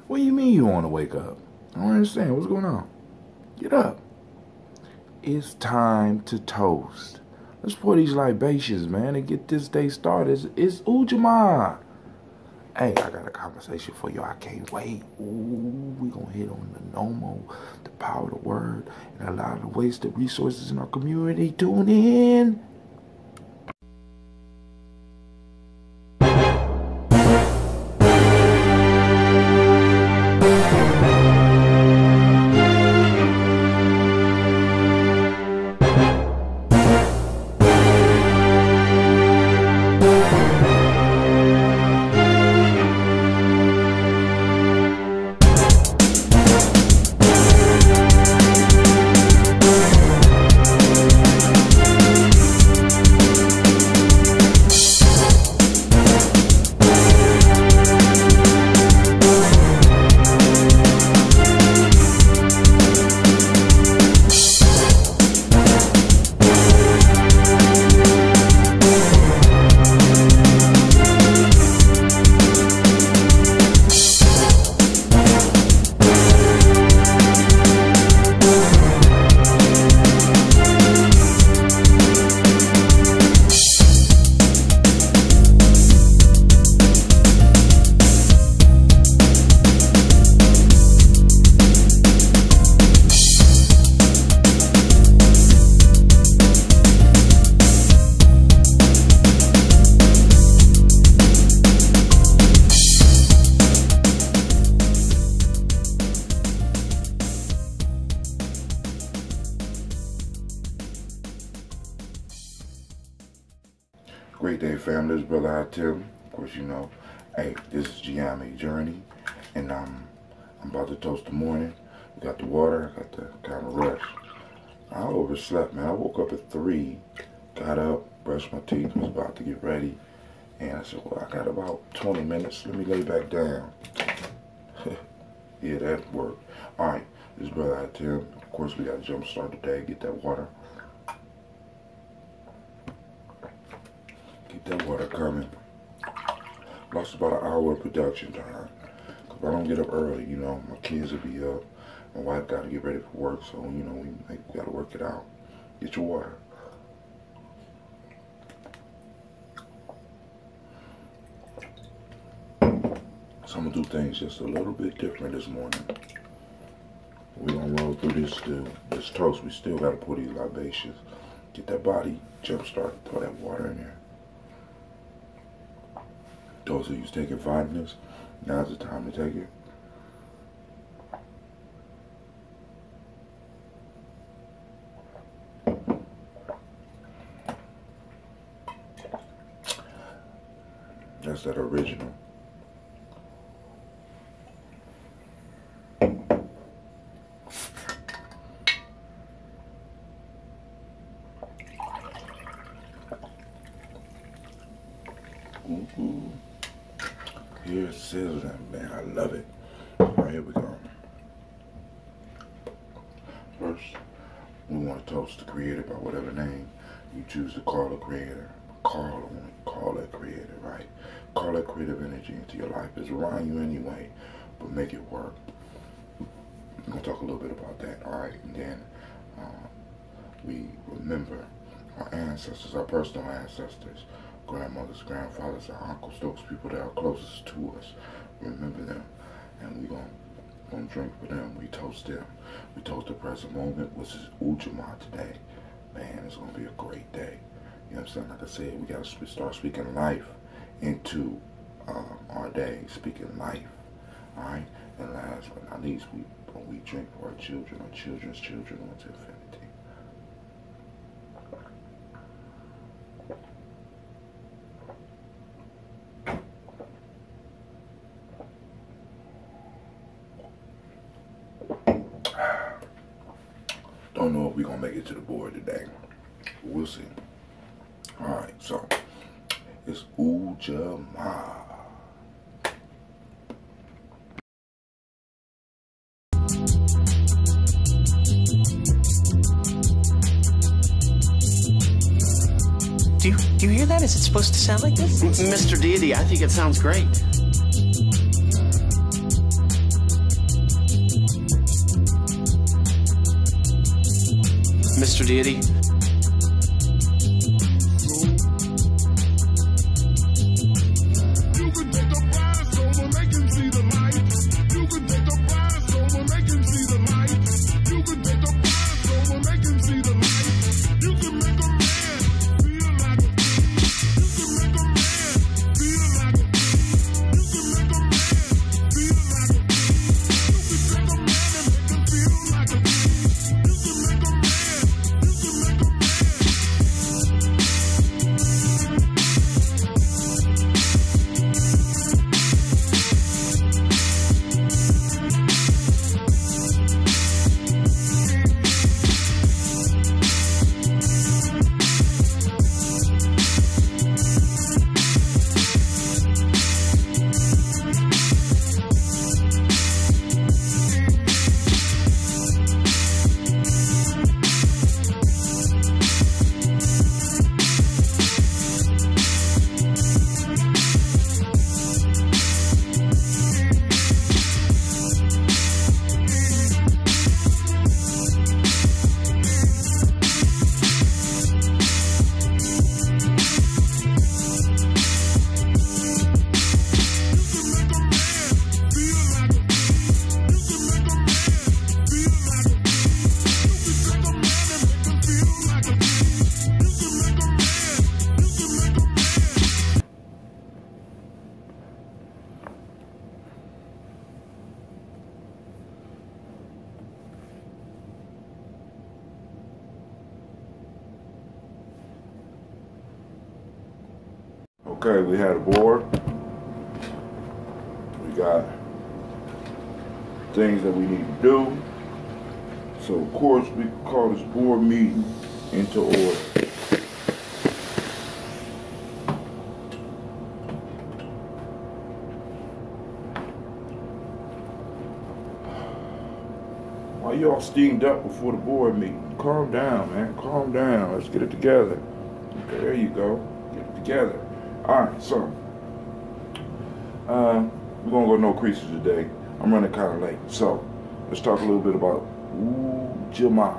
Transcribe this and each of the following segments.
What do you mean you want to wake up? I don't understand. What's going on? Get up. It's time to toast. Let's pour these libations, man, and get this day started. It's Ujaama. Hey, I got a conversation for you. I can't wait. Ooh, we gonna hit on the normal, the power of the word, and a lot of the wasted resources in our community. Tune in. Great day, family. This brother Tim. Of course, you know. Hey, this is gye-nyame journey, and I'm about to toast the morning. We got the water. I got the kind of rush. I overslept, man. I woke up at 3, got up, brushed my teeth, was about to get ready, and I said, well, I got about 20 minutes. Let me lay back down. Yeah, that worked. All right, this is brother Tim. Of course, we got to jump start the day, get that water. Get that water coming. Lost about an hour of production time. Cause if I don't get up early, you know, my kids will be up. My wife got to get ready for work, so you know we got to work it out. Get your water. So I'm gonna do things just a little bit different this morning. We're gonna roll through this still. This toast, we still gotta pour these libations. Get that body jump start. Throw that water in there. Those of you taking vitamins, now's the time to take it. That's that original. Ooh. Here's sizzling, man. I love it. All right, here we go. First, we want to toast the creator by whatever name you choose to call the creator. Call that creator, right? Call that creative energy into your life. It's around you anyway, but make it work. I'm going to talk a little bit about that, all right? And then we remember our ancestors, our personal ancestors, grandmothers, grandfathers, our uncles, those people that are closest to us. Remember them, and we're gonna drink for them. We toast them. We toast the present moment, which is Ujaama today. Man, it's gonna be a great day. You know what I'm saying? Like I said, we gotta start speaking life into our day, speaking life. All right. And last but not least, we drink for our children, our children's children, into infinity. Don't know if we're gonna make it to the board today. We'll see. Alright, so it's Ujaama. Do you hear that? Is it supposed to sound like this? Mr. Deity, I think it sounds great. Master Deity. Okay, we had a board. We got things that we need to do. So of course we call this board meeting into order. Why y'all steamed up before the board meeting? Calm down, man. Calm down. Let's get it together. Okay, there you go. Get it together. Alright, so we're gonna go no creases today. I'm running kind of late. So let's talk a little bit about Ujaama,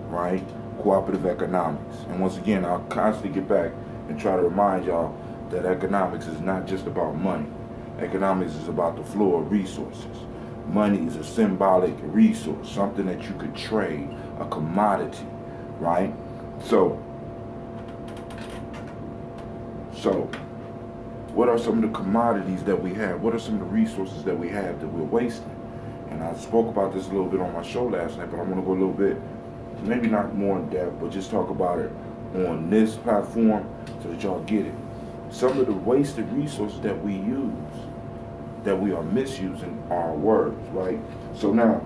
right? Cooperative economics. And once again, I'll constantly get back and try to remind y'all that economics is not just about money. Economics is about the flow of resources. Money is a symbolic resource, something that you could trade, a commodity, right? So what are some of the commodities that we have? What are some of the resources that we have that we're wasting? And I spoke about this a little bit on my show last night, but I'm going to go a little bit, maybe not more in depth, but just talk about it on this platform so that y'all get it. Some of the wasted resources that we use, that we are misusing, are words, right? So now,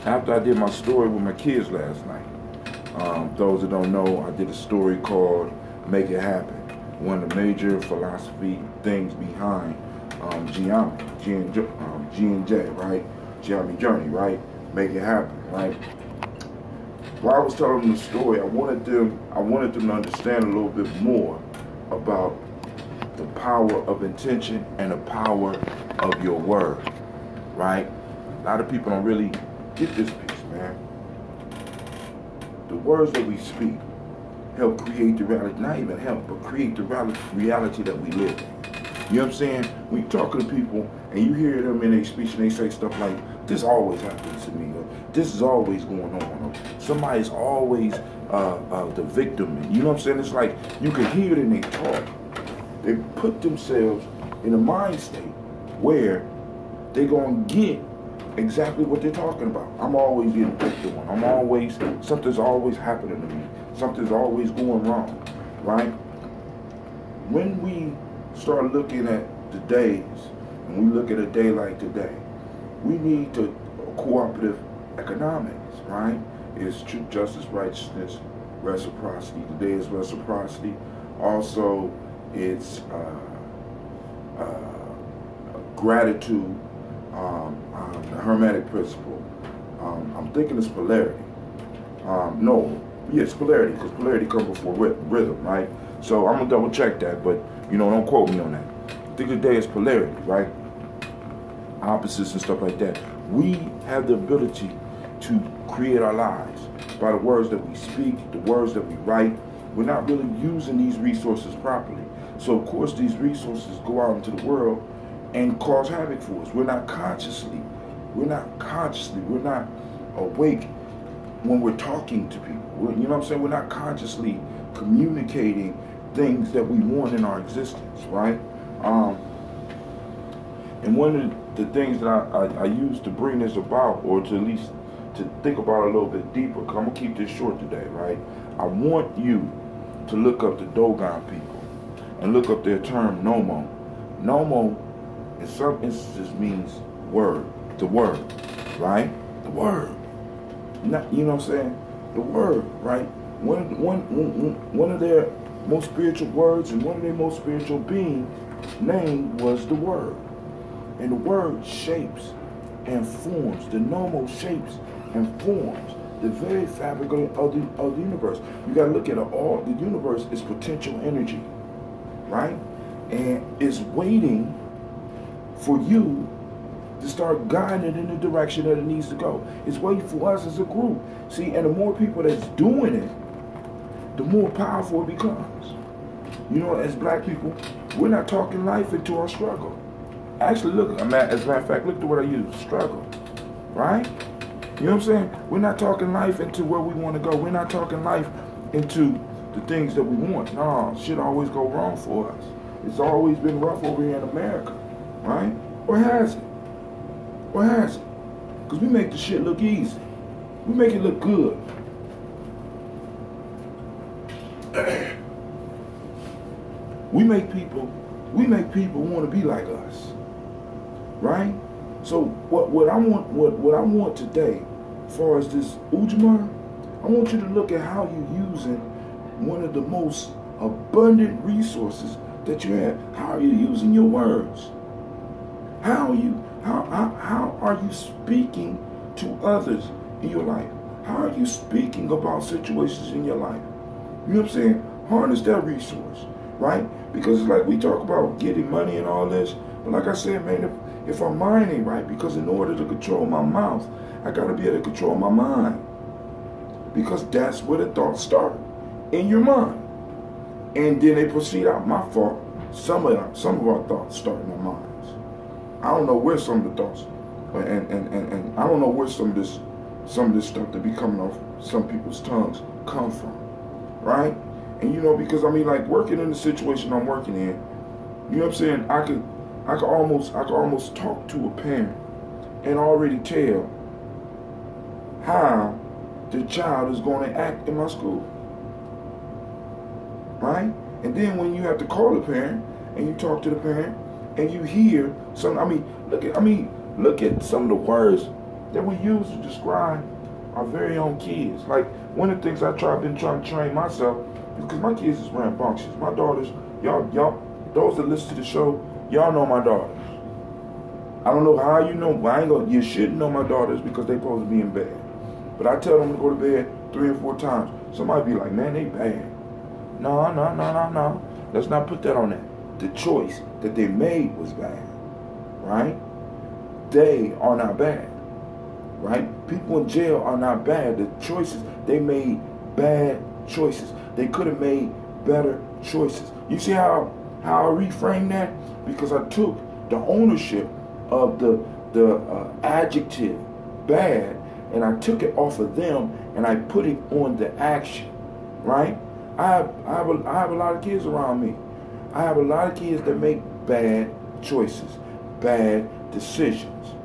after I did my story with my kids last night, those that don't know, I did a story called Make It Happen. One of the major philosophy things behind gye-nyame, G&J, right? gye-nyame journey, right? Make it happen, right? While I was telling them the story, I wanted them to understand a little bit more about the power of intention and the power of your word, right? A lot of people don't really get this piece, man. The words that we speak help create the reality, not even help, but create the reality that we live in. You know what I'm saying? When you talk to people and you hear them in their speech and they say stuff like, this always happens to me, or this is always going on, or somebody's always the victim. You know what I'm saying? It's like you can hear it in their talk. They put themselves in a mind state where they're going to get exactly what they're talking about. I'm always getting picked on. Something's always happening to me. Something's always going wrong, right? When we start looking at the days, and we look at a day like today, we need to cooperative economics, right? It's truth, justice, righteousness, reciprocity. Today is reciprocity. Also, it's gratitude, the Hermetic principle. I'm thinking it's polarity. It's polarity, because polarity comes before rhythm, right? So I'm gonna double check that, but don't quote me on that. I think today is polarity, right? Opposites and stuff like that. We have the ability to create our lives by the words that we speak, the words that we write. We're not really using these resources properly. So of course these resources go out into the world and cause havoc for us. We're not awake when we're talking to people. You know what I'm saying? We're not consciously communicating things that we want in our existence, right? And one of the things that I use to bring this about, or to at least to think about it a little bit deeper, because I'm going to keep this short today, right? I want you to look up the Dogon people and look up their term Nomo. Nomo in some instances means word, the word, right? The word. Not, you know what I'm saying? The word, right? One of their most spiritual words and one of their most spiritual beings' name was the word. And the word shapes and forms. The Nomo shapes and forms the very fabric of the universe. You got to look at it all. The universe is potential energy, right? And it's waiting for you to start guiding it in the direction that it needs to go. It's waiting for us as a group. See, and the more people that's doing it, the more powerful it becomes. You know, as black people, we're not talking life into our struggle. Actually, look, as a matter of fact, look at what I use, struggle, right? You know what I'm saying? We're not talking life into where we want to go. We're not talking life into the things that we want. No, shit always go wrong for us. It's always been rough over here in America, right? Or has it? Or has it? Because we make the shit look easy. We make it look good. We make people want to be like us, right? So what I want today, as far as this Ujaama, I want you to look at how you're using one of the most abundant resources that you have. How are you using your words? How are you speaking to others in your life? How are you speaking about situations in your life? You know what I'm saying? Harness that resource, right? Because it's like we talk about getting money and all this, but like I said, man, if our mind ain't right, because in order to control my mouth, I gotta be able to control my mind. Because that's where the thoughts start, in your mind. And then they proceed out. My fault. Some of our thoughts start in our minds. I don't know where some of the thoughts, and I don't know where some of this stuff that be coming off some people's tongues come from, right? And you know, because I mean, like working in the situation I'm working in, you know what I'm saying? I could almost talk to a parent and already tell how the child is going to act in my school, right? And then when you have to call the parent and you talk to the parent and you hear some, look at some of the words that we use to describe our very own kids. Like one of the things I've been trying to train myself, because my kids is rambunctious. My daughters, y'all, those that listen to the show, y'all know my daughters. I don't know how you know. You should know my daughters because they supposed to be in bed. But I tell them to go to bed 3 or 4 times. Somebody be like, man, they bad. No. Let's not put that on that. The choice that they made was bad, right? They are not bad, right? People in jail are not bad. The choices, they made bad choices. They could have made better choices. You see how I reframe that? Because I took the ownership of the adjective bad, and I took it off of them and I put it on the action, right? I have a lot of kids around me. I have a lot of kids that make bad choices, bad decisions.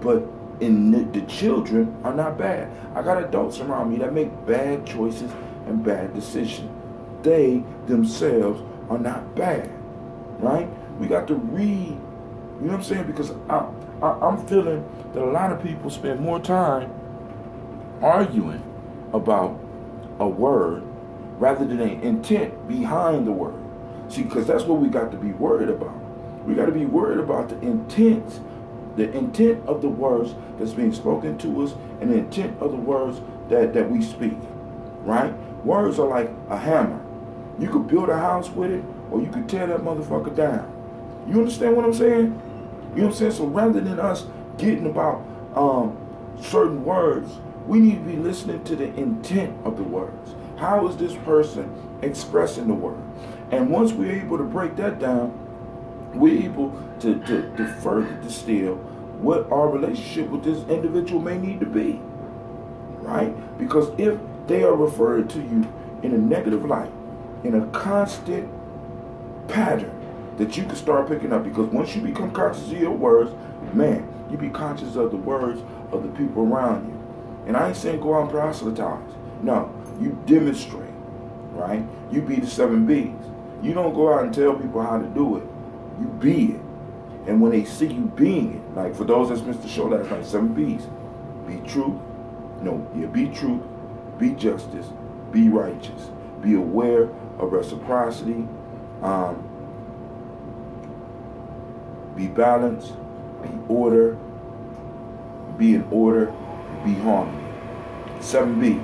But the children are not bad. I got adults around me that make bad choices and bad decisions. They themselves are not bad, right? We got to read, you know what I'm saying? Because I'm feeling that a lot of people spend more time arguing about a word rather than the intent behind the word. See, because that's what we got to be worried about. We got to be worried about the intent of the words that's being spoken to us and the intent of the words that we speak, right? Words are like a hammer. You could build a house with it, or you could tear that motherfucker down. You understand what I'm saying? You know what I'm saying? So rather than us getting about certain words We need to be listening to the intent of the words. How is this person expressing the word? And once we're able to break that down, we're able to further distill what our relationship with this individual may need to be. Right? Because if they are referred to you in a negative light, in a constant pattern that you can start picking up, because once you become conscious of your words, man, you be conscious of the words of the people around you. And I ain't saying go out and proselytize. No, you demonstrate, right? You be the 7 B's. You don't go out and tell people how to do it. You be it. And when they see you being it, like for those that missed the show last night, 7 B's. Be true. Be truth. Be justice. Be righteous. Be aware of reciprocity. Be balanced. Be order. Be in order. Be harmony. 7 B's.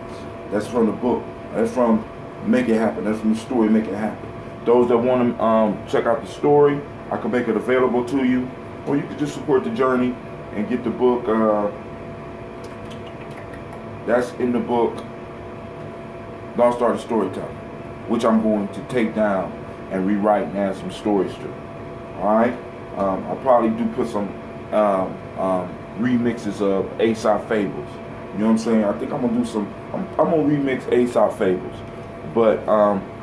That's from the book. That's from Make It Happen. That's from the story Make It Happen. Those that want to check out the story, I can make it available to you. Or you can just support the journey and get the book. That's in the book, Lost Art of Storytelling, which I'm going to take down and rewrite and add some stories to. Alright? I'll probably do put some remixes of Aesop Fables. You know what I'm saying? I think I'm gonna do some. I'm gonna remix Aesop Fables, but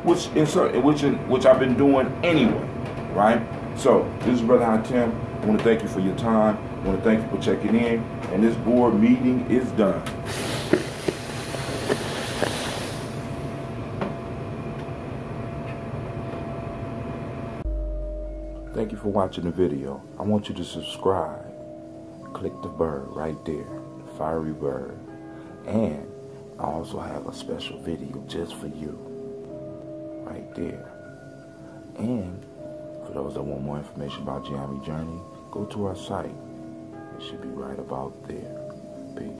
which I've been doing anyway, right? So this is Brother Hatem. I want to thank you for your time. I want to thank you for checking in, and this board meeting is done. Thank you for watching the video. I want you to subscribe. Click the bird right there, the fiery bird. And I also have a special video just for you, right there. And for those that want more information about gye-nyame Journey, go to our site. It should be right about there. Peace.